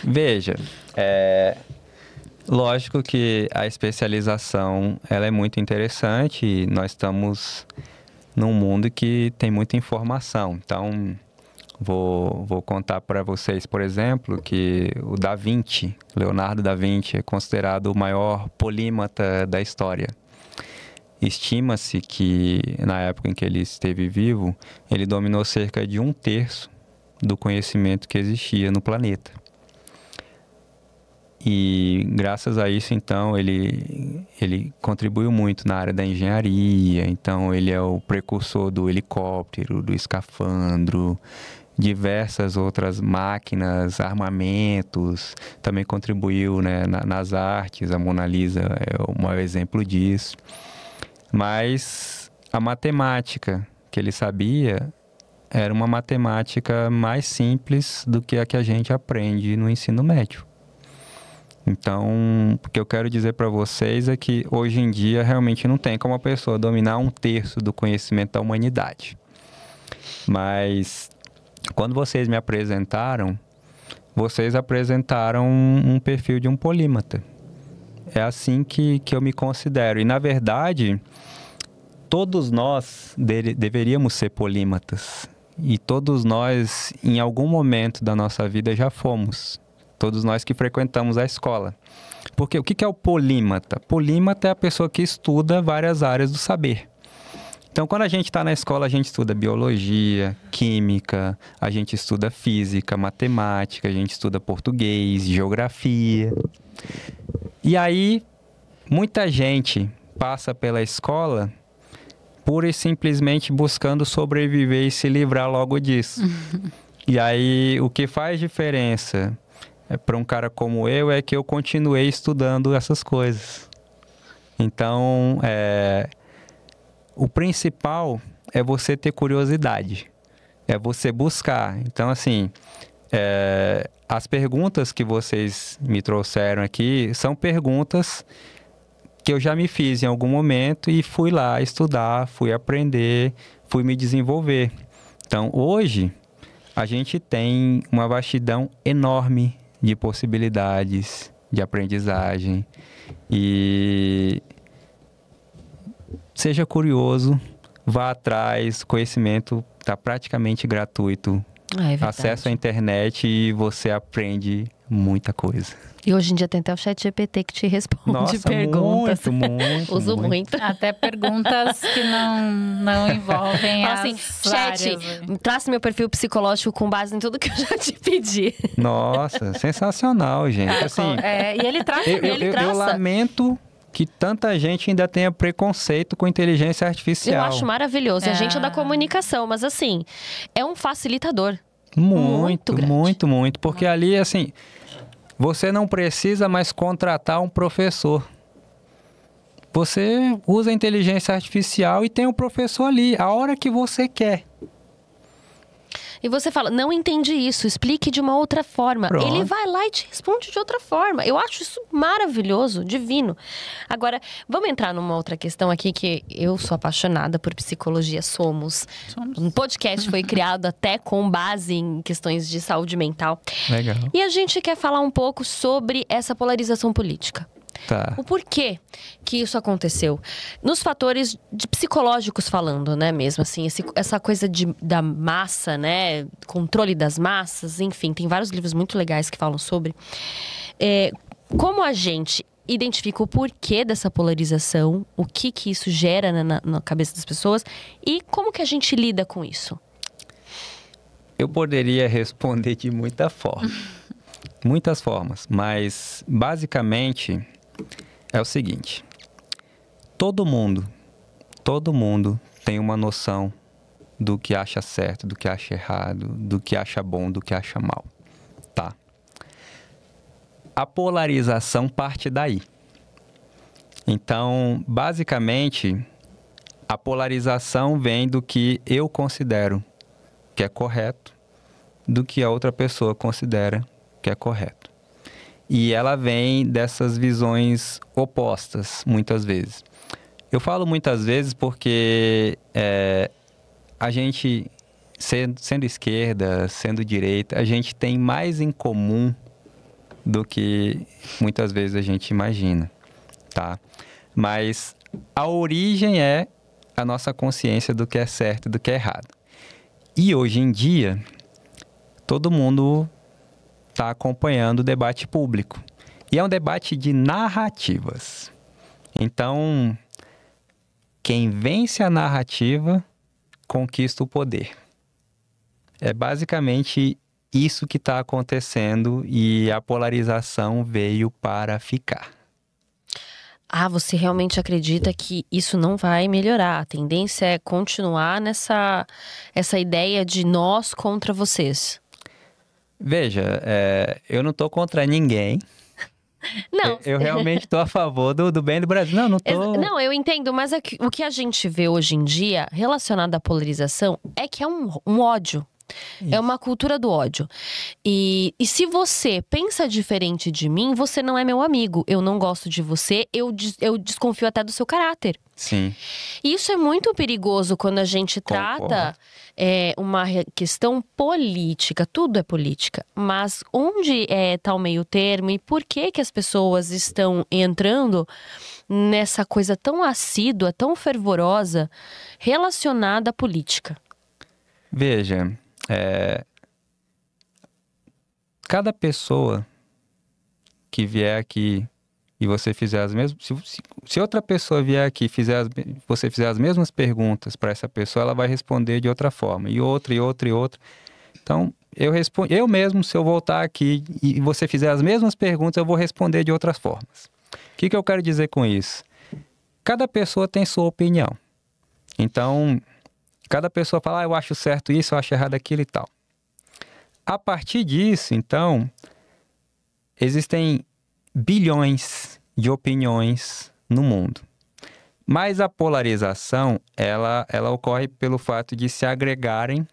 Veja, lógico que a especialização ela é muito interessante e nós estamos num mundo que tem muita informação. Então, vou contar para vocês, por exemplo, que o Da Vinci, Leonardo da Vinci, é considerado o maior polímata da história. Estima-se que, na época em que ele esteve vivo, ele dominou cerca de 1/3 do conhecimento que existia no planeta. E graças a isso, então, ele contribuiu muito na área da engenharia. Então, ele é o precursor do helicóptero, do escafandro, diversas outras máquinas, armamentos. Também contribuiu, né, nas artes. A Mona Lisa é o maior exemplo disso. Mas a matemática que ele sabia era uma matemática mais simples do que a que a gente aprende no ensino médio. Então, o que eu quero dizer para vocês é que hoje em dia realmente não tem como a pessoa dominar 1/3 do conhecimento da humanidade. Mas quando vocês me apresentaram, vocês apresentaram um perfil de um polímata. É assim que eu me considero. E, na verdade, todos nós deveríamos ser polímatas. E todos nós, em algum momento da nossa vida, já fomos. Todos nós que frequentamos a escola. Porque o que é o polímata? Polímata é a pessoa que estuda várias áreas do saber. Então, quando a gente está na escola, a gente estuda biologia, química, a gente estuda física, matemática, a gente estuda português, geografia. E aí, muita gente passa pela escola pura e simplesmente buscando sobreviver e se livrar logo disso. E aí, o que faz diferença para um cara como eu é que eu continuei estudando essas coisas. Então, o principal é você ter curiosidade, é você buscar. Então, assim, as perguntas que vocês me trouxeram aqui são perguntas que eu já me fiz em algum momento e fui lá estudar, fui aprender, fui me desenvolver. Então, hoje, a gente tem uma vastidão enorme de possibilidades de aprendizagem e seja curioso, vá atrás, conhecimento está praticamente gratuito. Acesso à internet e você aprende muita coisa. E hoje em dia tem até o ChatGPT que te responde perguntas. Muito. Uso muito. Até perguntas que não envolvem Fala as assim, chat, áreas. traça meu perfil psicológico com base em tudo que eu já te pedi. Nossa, sensacional, gente. Assim, E ele traça. eu lamento que tanta gente ainda tenha preconceito com inteligência artificial. Eu acho maravilhoso. E a gente é da comunicação, mas assim, é um facilitador. Muito. grande. Porque ali, assim, você não precisa mais contratar um professor. Você usa a inteligência artificial e tem um professor ali, a hora que você quer. E você fala, não entendi isso, explique de uma outra forma. Pronto. Ele vai lá e te responde de outra forma. Eu acho isso maravilhoso, divino. Agora, vamos entrar numa outra questão aqui que eu sou apaixonada por psicologia, somos. Um podcast foi criado até com base em questões de saúde mental. Legal. E a gente quer falar um pouco sobre essa polarização política. Tá. O porquê que isso aconteceu? Nos fatores psicológicos falando, né, mesmo assim, essa coisa da massa, né, controle das massas, enfim, tem vários livros muito legais que falam sobre. Como a gente identifica o porquê dessa polarização, o que isso gera na cabeça das pessoas e como que a gente lida com isso? Eu poderia responder de muita forma. Muitas formas, mas basicamente é o seguinte: todo mundo tem uma noção do que acha certo, do que acha errado, do que acha bom, do que acha mal, tá? A polarização parte daí. Então, basicamente, a polarização vem do que eu considero que é correto, do que a outra pessoa considera que é correto. E ela vem dessas visões opostas, muitas vezes. Eu falo muitas vezes porque a gente, sendo esquerda, sendo direita, a gente tem mais em comum do que muitas vezes a gente imagina, tá? Mas a origem é a nossa consciência do que é certo e do que é errado. E hoje em dia, todo mundo está acompanhando o debate público. E é um debate de narrativas. Então, quem vence a narrativa conquista o poder. É basicamente isso que está acontecendo e a polarização veio para ficar. Você realmente acredita que isso não vai melhorar? A tendência é continuar essa ideia de nós contra vocês? Veja, eu não estou contra ninguém. Não. Eu realmente estou a favor do bem do Brasil. Não estou... Não, eu entendo, mas o que a gente vê hoje em dia, relacionado à polarização, é que é um ódio. Isso. É uma cultura do ódio. E se você pensa diferente de mim, você não é meu amigo. Eu não gosto de você, eu desconfio até do seu caráter. Sim. E isso é muito perigoso quando a gente trata uma questão política. Tudo é política. Mas onde está o meio termo e por que as pessoas estão entrando nessa coisa tão assídua, tão fervorosa, relacionada à política? Veja, cada pessoa que vier aqui e você fizer as mesmas... Se outra pessoa vier aqui e você fizer as mesmas perguntas para essa pessoa, ela vai responder de outra forma. E outra. Então, eu mesmo, se eu voltar aqui e você fizer as mesmas perguntas, eu vou responder de outras formas. O que eu quero dizer com isso? Cada pessoa tem sua opinião. Então, cada pessoa fala, eu acho certo isso, eu acho errado aquilo e tal. A partir disso, então, existem bilhões de opiniões no mundo. Mas a polarização, ela ocorre pelo fato de se agregarem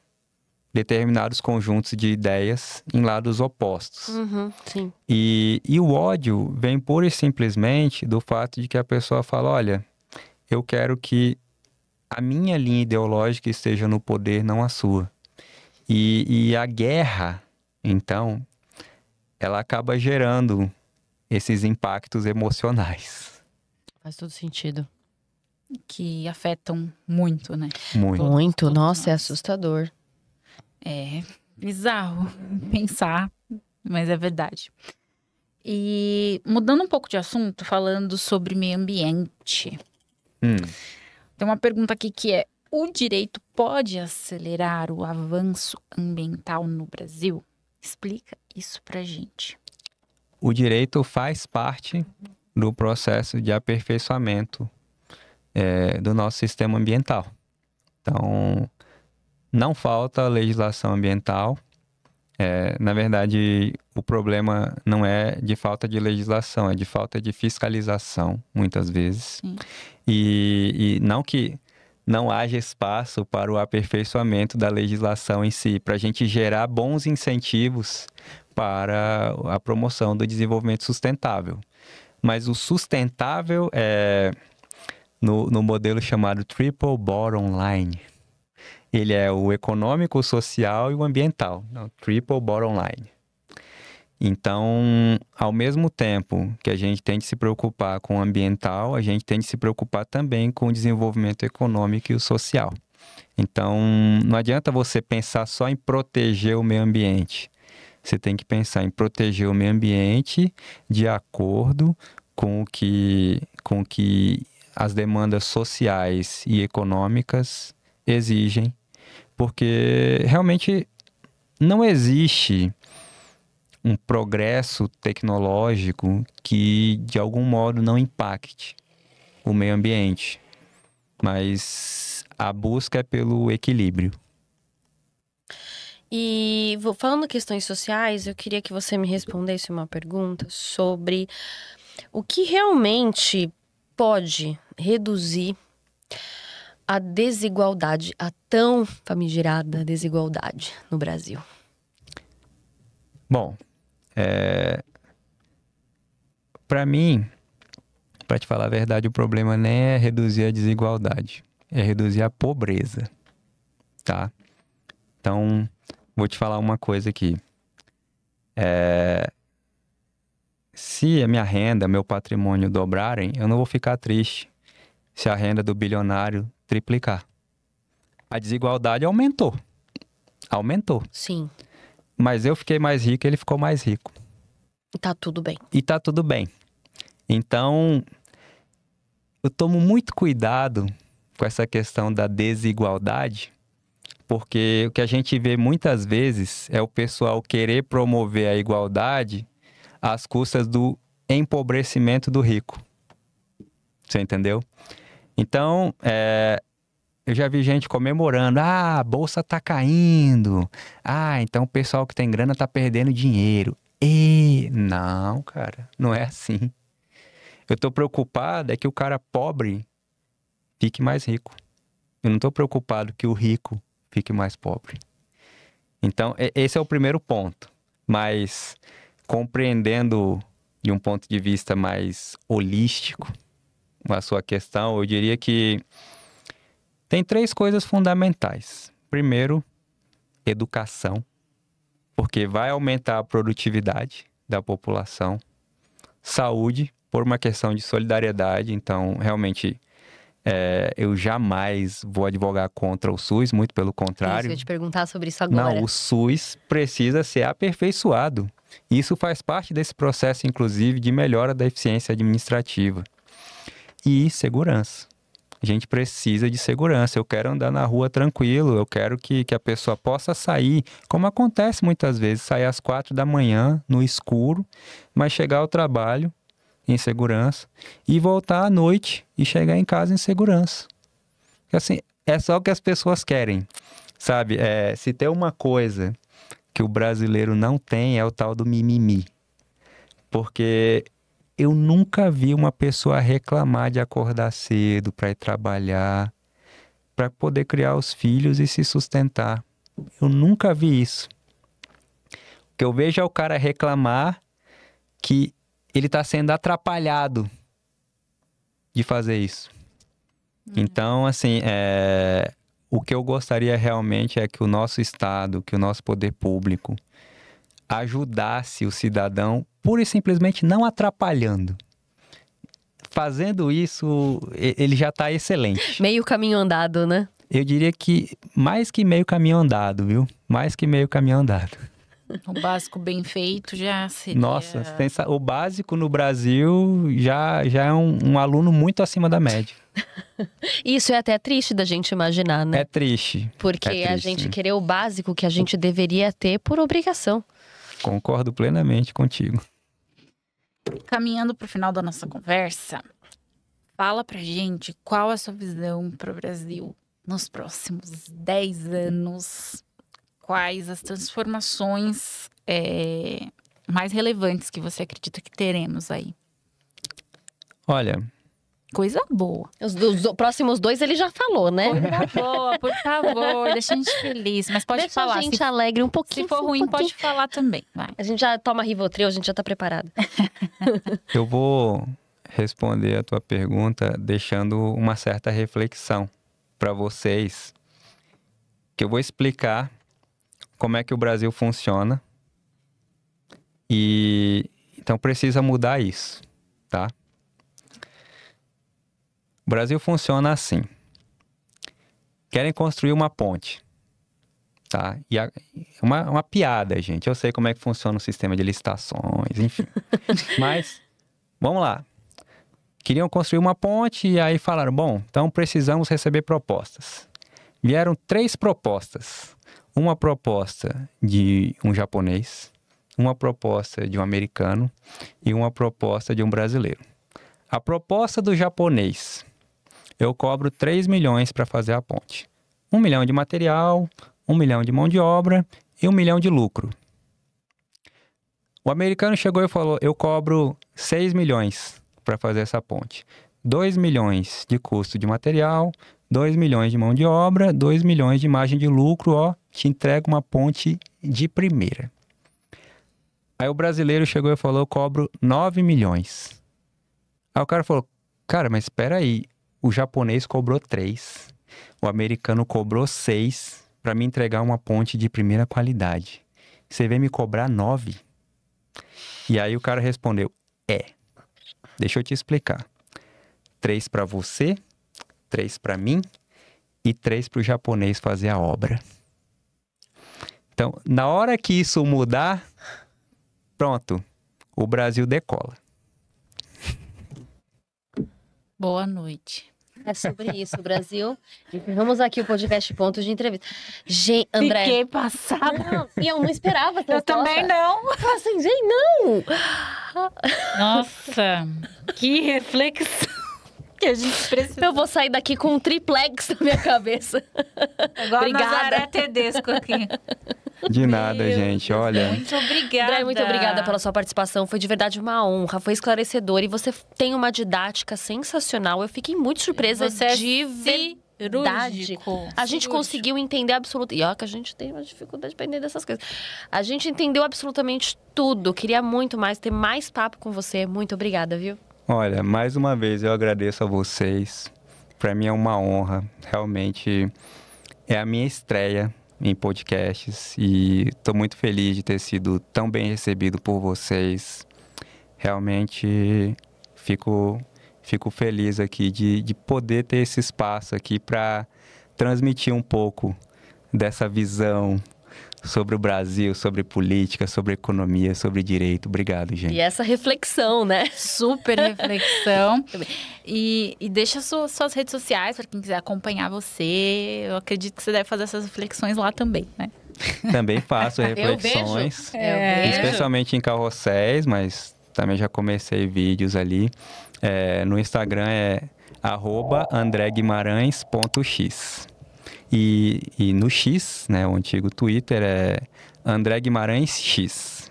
determinados conjuntos de ideias em lados opostos. Sim. E o ódio vem pura e simplesmente do fato de que a pessoa fala, olha, eu quero que a minha linha ideológica esteja no poder, não a sua. E a guerra, então, ela acaba gerando esses impactos emocionais. Faz todo sentido. Que afetam muito, né? Muito. Nossa, é assustador. É bizarro pensar, mas é verdade. E mudando um pouco de assunto, falando sobre meio ambiente. Tem uma pergunta aqui que é: o direito pode acelerar o avanço ambiental no Brasil? Explica isso pra gente. O direito faz parte do processo de aperfeiçoamento do nosso sistema ambiental. Então, não falta legislação ambiental. Na verdade, o problema não é de falta de legislação, é de falta de fiscalização, muitas vezes. E não que não haja espaço para o aperfeiçoamento da legislação em si, para a gente gerar bons incentivos para a promoção do desenvolvimento sustentável. Mas o sustentável é no modelo chamado Triple Bottom Line. Ele é o econômico, o social e o ambiental. Não, Triple Bottom Line. Então, ao mesmo tempo que a gente tem de se preocupar com o ambiental, a gente tem de se preocupar também com o desenvolvimento econômico e o social. Então, não adianta você pensar só em proteger o meio ambiente. Você tem que pensar em proteger o meio ambiente de acordo com o que as demandas sociais e econômicas exigem, porque realmente não existe um progresso tecnológico que de algum modo não impacte o meio ambiente, mas a busca é pelo equilíbrio. E falando questões sociais, eu queria que você me respondesse uma pergunta sobre o que realmente pode reduzir a desigualdade, a tão famigerada desigualdade no Brasil? Bom, para mim, para te falar a verdade, o problema nem é reduzir a desigualdade, é reduzir a pobreza, tá? Então, vou te falar uma coisa aqui. Se a minha renda, meu patrimônio dobrarem, eu não vou ficar triste se a renda do bilionário triplicar. A desigualdade aumentou. Aumentou. Sim. Mas eu fiquei mais rico, ele ficou mais rico. E tá tudo bem. E tá tudo bem. Então, eu tomo muito cuidado com essa questão da desigualdade, porque o que a gente vê muitas vezes é o pessoal querer promover a igualdade às custas do empobrecimento do rico. Você entendeu? Então, eu já vi gente comemorando, a bolsa tá caindo, então o pessoal que tem grana tá perdendo dinheiro. Não, cara, não é assim. Eu tô preocupado é que o cara pobre fique mais rico. Eu não tô preocupado que o rico fique mais pobre. Então, esse é o primeiro ponto. Mas, compreendendo de um ponto de vista mais holístico a sua questão, eu diria que tem 3 coisas fundamentais. Primeiro, educação, porque vai aumentar a produtividade da população. Saúde, por uma questão de solidariedade. Então, realmente, eu jamais vou advogar contra o SUS, muito pelo contrário. Eu ia te perguntar sobre isso agora. Não, o SUS precisa ser aperfeiçoado. Isso faz parte desse processo, inclusive, de melhora da eficiência administrativa. E segurança. A gente precisa de segurança. Eu quero andar na rua tranquilo, eu quero que a pessoa possa sair, como acontece muitas vezes, sair às 4 da manhã, no escuro, mas chegar ao trabalho em segurança e voltar à noite e chegar em casa em segurança. Assim, é só o que as pessoas querem, sabe? Se tem uma coisa que o brasileiro não tem, é o tal do mimimi. Porque eu nunca vi uma pessoa reclamar de acordar cedo para ir trabalhar, para poder criar os filhos e se sustentar. Eu nunca vi isso. O que eu vejo é o cara reclamar que ele está sendo atrapalhado de fazer isso. Então, assim, o que eu gostaria realmente é que o nosso Estado, que o nosso poder público ajudasse o cidadão, pura e simplesmente não atrapalhando. Fazendo isso, ele já está excelente. Meio caminho andado, né? Eu diria que mais que meio caminho andado, viu? Mais que meio caminho andado. O básico bem feito já seria... Nossa, o básico no Brasil já é um aluno muito acima da média. Isso é até triste da gente imaginar, né? É triste. Porque a gente querer o básico que a gente deveria ter por obrigação. Concordo plenamente contigo. Caminhando para o final da nossa conversa, fala pra gente qual a sua visão para o Brasil nos próximos 10 anos. Quais as transformações mais relevantes que você acredita que teremos aí? Olha... Coisa boa. Os próximos 2 ele já falou, né? Coisa boa, por favor, deixa a gente feliz. Mas pode Deixa falar. A gente alegre um pouquinho. Se for ruim, pode falar também. Vai. A gente já toma Rivotril, a gente já tá preparado. Eu vou responder a tua pergunta deixando uma certa reflexão para vocês. Que eu vou explicar como é que o Brasil funciona. E então precisa mudar isso, tá? O Brasil funciona assim. Querem construir uma ponte, tá? E uma piada, gente. Eu sei como é que funciona o sistema de licitações, enfim. Mas, vamos lá. Queriam construir uma ponte e aí falaram, bom, então precisamos receber propostas. Vieram 3 propostas. Uma proposta de um japonês, uma proposta de um americano e uma proposta de um brasileiro. A proposta do japonês... Eu cobro 3 milhões para fazer a ponte. 1 milhão de material, 1 milhão de mão de obra e 1 milhão de lucro. O americano chegou e falou, eu cobro 6 milhões para fazer essa ponte. 2 milhões de custo de material, 2 milhões de mão de obra, 2 milhões de margem de lucro, ó, te entrego uma ponte de primeira. Aí o brasileiro chegou e falou, eu cobro 9 milhões. Aí o cara falou, cara, mas espera aí, o japonês cobrou 3, o americano cobrou 6 para me entregar uma ponte de primeira qualidade. Você vem me cobrar 9? E aí o cara respondeu, deixa eu te explicar. 3 para você, 3 para mim e 3 para o japonês fazer a obra. Então, na hora que isso mudar, pronto, o Brasil decola. Boa noite. É sobre isso, Brasil. Vamos aqui o podcast Ponto de Entrevista. Gente, André... Fiquei passada. Não, e eu não esperava essa Eu resposta. também não. Eu falei assim, gente, não! Nossa, que reflexão que a gente precisa. Eu vou sair daqui com um triplex na minha cabeça. Igual Obrigada. Nazaré Tedesco aqui. De nada, Meu gente, Deus, olha. Muito obrigada. André, muito obrigada pela sua participação. Foi de verdade uma honra, foi esclarecedor. E você tem uma didática sensacional. Eu fiquei muito surpresa Você é de verdade. cirúrgico. A gente conseguiu entender absolutamente... E ó, que a gente tem uma dificuldade para entender dessas coisas. A gente entendeu absolutamente tudo. Queria muito mais, ter mais papo com você. Muito obrigada, viu? Olha, mais uma vez eu agradeço a vocês. Para mim é uma honra. Realmente é a minha estreia em podcasts e estou muito feliz de ter sido tão bem recebido por vocês. Realmente fico feliz aqui de poder ter esse espaço aqui para transmitir um pouco dessa visão sobre o Brasil, sobre política, sobre economia, sobre direito. Obrigado, gente. E essa reflexão, né? Super reflexão. E deixa suas redes sociais para quem quiser acompanhar você. Eu acredito que você deve fazer essas reflexões lá também, né? Também faço reflexões, Eu vejo. especialmente em carrosséis, mas também já comecei vídeos ali. No Instagram é @andreguimarães.x. E no X, né, o antigo Twitter é André Guimarães X.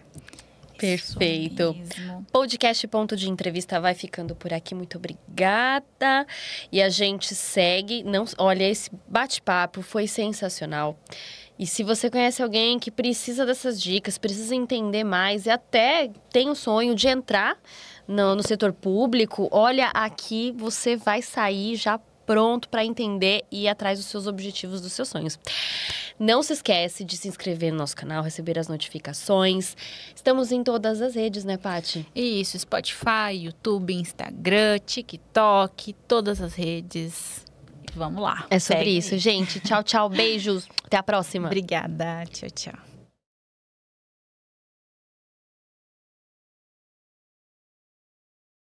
Perfeito. Isso mesmo. Podcast Ponto de Entrevista vai ficando por aqui. Muito obrigada. E a gente segue. Olha, esse bate-papo foi sensacional. E se você conhece alguém que precisa dessas dicas, precisa entender mais e até tem o sonho de entrar no setor público, olha, aqui você vai sair já pronto para entender e ir atrás dos seus objetivos, dos seus sonhos. Não se esquece de se inscrever no nosso canal, receber as notificações. Estamos em todas as redes, né, Paty? Isso, Spotify, YouTube, Instagram, TikTok, todas as redes. Vamos lá. É sobre segue. isso, gente. Tchau, tchau. Beijos. Até a próxima. Obrigada. Tchau, tchau.